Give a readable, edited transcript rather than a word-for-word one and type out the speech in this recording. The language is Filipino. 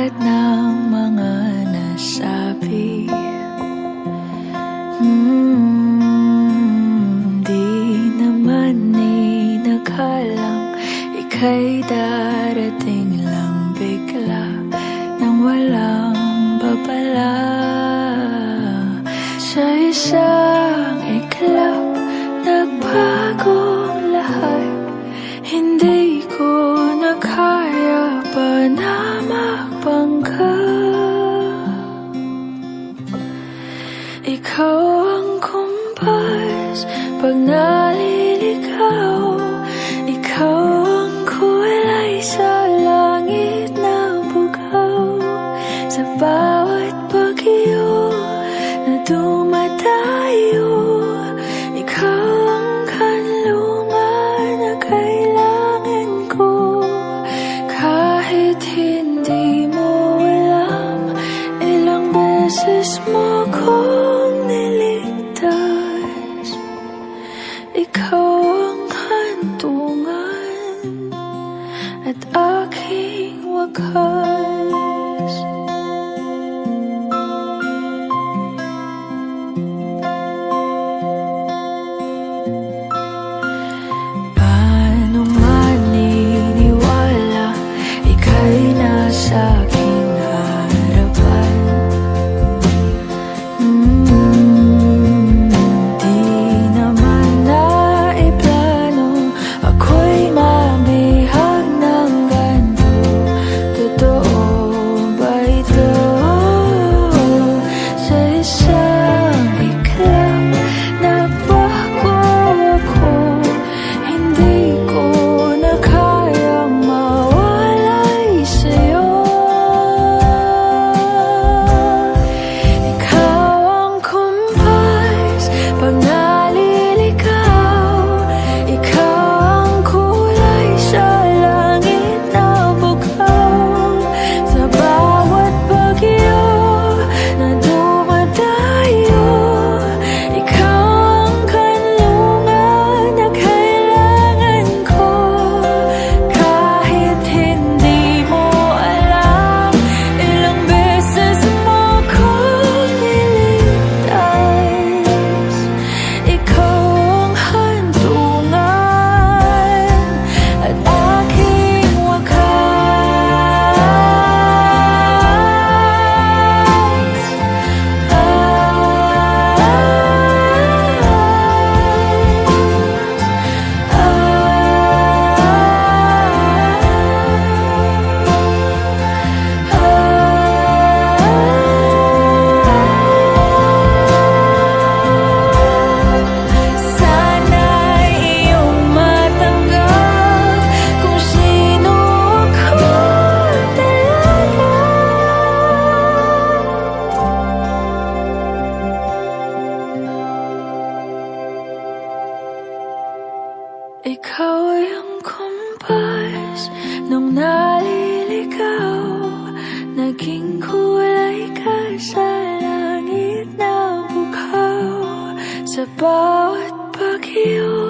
lahat ng mga nasabi. Di naman inakalang ika'y darating lang bigla nang walang babala. Sa isang iglap, nagbagong lahat. Hindi ko na kaya pa na magpangga. Ikaw ang kumpas pag naliligaw. Ikaw ang kulay sa langit na bugaw. Sa bawat bagyo na dumadayo, ikaw ang kanlungan na kailangan ko. Kahit hindi mo alam, ilang beses mo kong niligtas. Ikaw ang hantungan at aking wakas. Paano maniniwala ika'y nasa aking harapan? Di naman naiplano ako'y mabihag ng ganito. Totoo ba ito? Sa isang iglap, nagbago ako. Hindi ko na kayang mawalay sa'yo. Ikaw ang kumpas pag naliligaw. Ikaw ang kulay sa langit na bugaw. Sa bawat bagyo na dumadayo, ikaw ang kanlungan na kailangan ko. Kahit hindi mo alam, ilang beses mo kong niligtas. Ikaw ang hantungan at aking sana'y iyong matanggap kung sino ako talaga. Ikaw ay ang kumpas nung naliligaw. Naging kulay ka sa langit na bugaw. Sa bawat bagyo